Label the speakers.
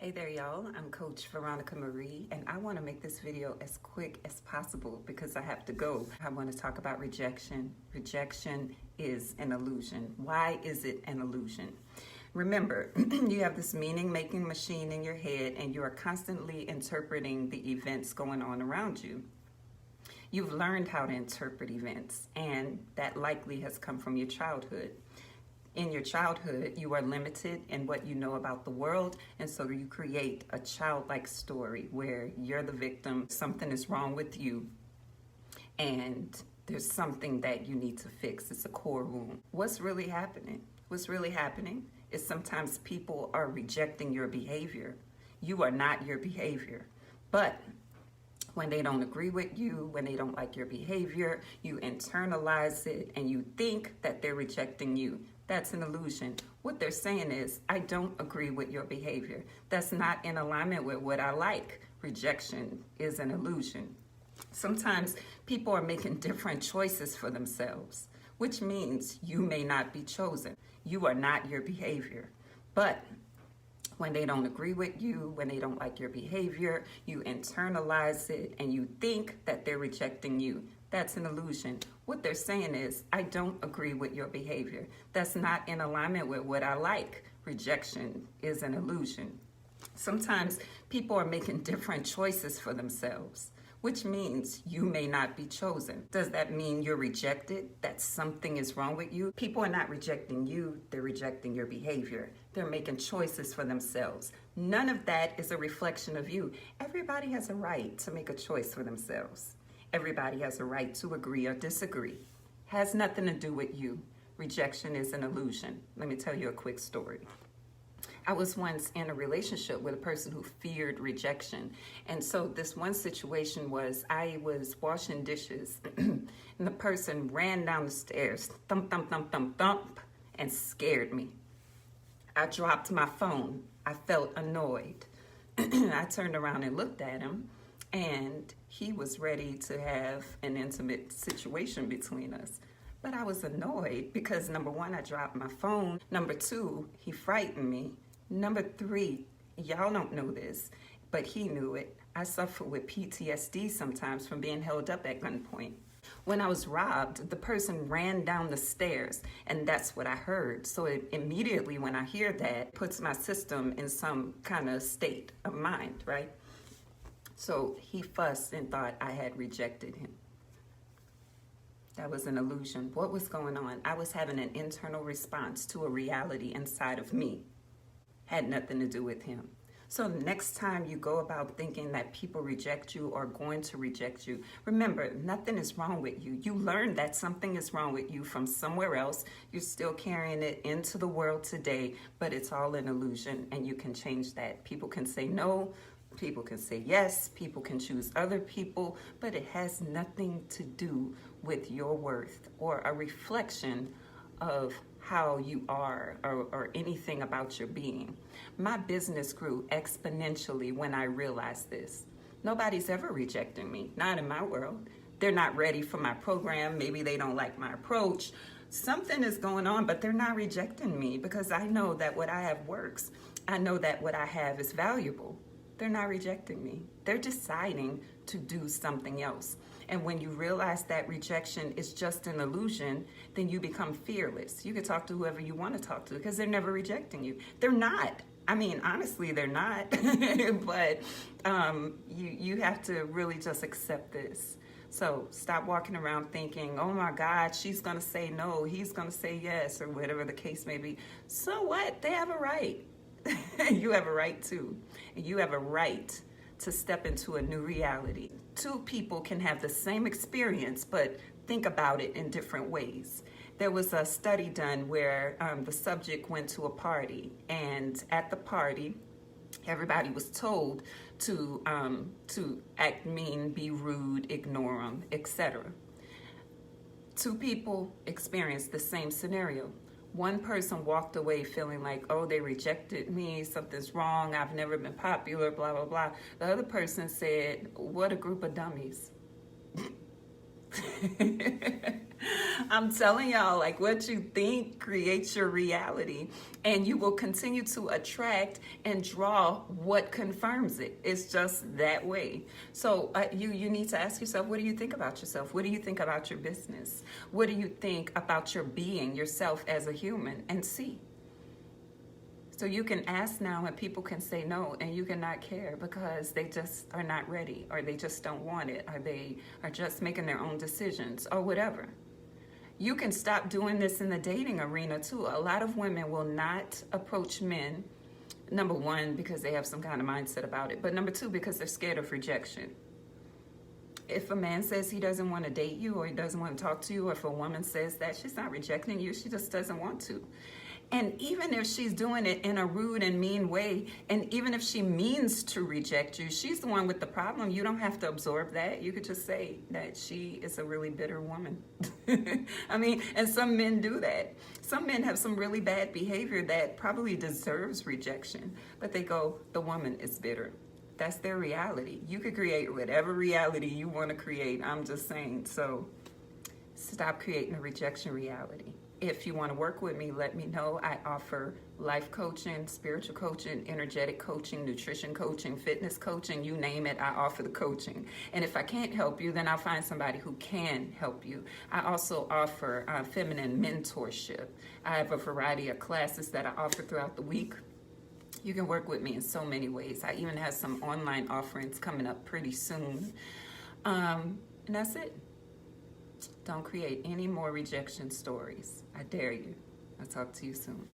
Speaker 1: Hey there, y'all. I'm Coach Veronica Marie, and I want to make this video as quick as possible because I have to go. I want to talk about rejection. Rejection is an illusion. Why is it an illusion? Remember, you have this meaning-making machine in your head, and you are constantly interpreting the events going on around you. You've learned how to interpret events, and that likely has come from your childhood. In your childhood, you are limited in what you know about the world, and so you create a childlike story where you're the victim, something is wrong with you, and there's something that you need to fix. It's a core wound. What's really happening? What's really happening is sometimes people are rejecting your behavior. You are not your behavior, but when they don't agree with you, when they don't like your behavior, you internalize it and you think that they're rejecting you. That's an illusion. What they're saying is, I don't agree with your behavior. That's not in alignment with what I like. Rejection is an illusion. Sometimes people are making different choices for themselves, which means you may not be chosen. You are not your behavior. But when they don't agree with you, when they don't like your behavior, you internalize it and you think that they're rejecting you. That's an illusion. What they're saying is, I don't agree with your behavior. That's not in alignment with what I like. Rejection is an illusion. Sometimes people are making different choices for themselves, which means you may not be chosen. Does that mean you're rejected? That something is wrong with you? People are not rejecting you, they're rejecting your behavior. They're making choices for themselves. None of that is a reflection of you. Everybody has a right to make a choice for themselves. Everybody has a right to agree or disagree. Has nothing to do with you. Rejection is an illusion. Let me tell you a quick story. I was once in a relationship with a person who feared rejection. And so this one situation was I was washing dishes and the person ran down the stairs, thump, thump, thump, thump, thump, and scared me. I dropped my phone. I felt annoyed. I turned around and looked at him, and he was ready to have an intimate situation between us. But I was annoyed because, number one, I dropped my phone. Number two, he frightened me. Number three, y'all don't know this, but he knew it. I suffer with PTSD sometimes from being held up at gunpoint. When I was robbed, the person ran down the stairs, and that's what I heard. So immediately when I hear that, it puts my system in some kind of state of mind, right? So he fussed and thought I had rejected him. That was an illusion. What was going on? I was having an internal response to a reality inside of me. Had nothing to do with him. So next time you go about thinking that people reject you or going to reject you, remember, nothing is wrong with you. You learned that something is wrong with you from somewhere else. You're still carrying it into the world today, but it's all an illusion, and you can change that. People can say no. People can say yes, people can choose other people, but it has nothing to do with your worth or a reflection of how you are or anything about your being. My business grew exponentially when I realized this. Nobody's ever rejecting me, not in my world. They're not ready for my program. Maybe they don't like my approach. Something is going on, but they're not rejecting me because I know that what I have works. I know that what I have is valuable. They're not rejecting me. They're deciding to do something else. And when you realize that rejection is just an illusion, then you become fearless. You can talk to whoever you want to talk to because they're never rejecting you. They're not. I mean, honestly, they're not. But you have to really just accept this. So stop walking around thinking, oh my God, she's going to say no, he's going to say yes, or whatever the case may be. So what? They have a right. You have a right too. You have a right to step into a new reality. Two people can have the same experience, but think about it in different ways. There was a study done where the subject went to a party, and at the party, everybody was told to act mean, be rude, ignore them, etc. Two people experienced the same scenario. One person walked away feeling like, oh, they rejected me, something's wrong, I've never been popular, blah, blah, blah. The other person said, what a group of dummies. I'm telling y'all, like, what you think creates your reality, and you will continue to attract and draw what confirms it. It's just that way. So you need to ask yourself, what do you think about yourself? What do you think about your business? What do you think about your being, yourself as a human? And see. So you can ask now and people can say no, and you cannot care because they just are not ready, or they just don't want it, or they are just making their own decisions, or whatever. You can stop doing this in the dating arena too. A lot of women will not approach men, number one, because they have some kind of mindset about it, but number two, because they're scared of rejection. If a man says he doesn't want to date you, or he doesn't want to talk to you, or if a woman says that, she's not rejecting you, she just doesn't want to. And even if she's doing it in a rude and mean way, and even if she means to reject you, she's the one with the problem. You don't have to absorb that. You could just say that she is a really bitter woman. I mean, and some men do that. Some men have some really bad behavior that probably deserves rejection, but they go, the woman is bitter. That's their reality. You could create whatever reality you want to create. I'm just saying. So stop creating a rejection reality. If you want to work with me, let me know. I offer life coaching, spiritual coaching, energetic coaching, nutrition coaching, fitness coaching, you name it, I offer the coaching. And if I can't help you, then I'll find somebody who can help you. I also offer feminine mentorship. I have a variety of classes that I offer throughout the week. You can work with me in so many ways. I even have some online offerings coming up pretty soon. And that's it. Don't create any more rejection stories. I dare you. I'll talk to you soon.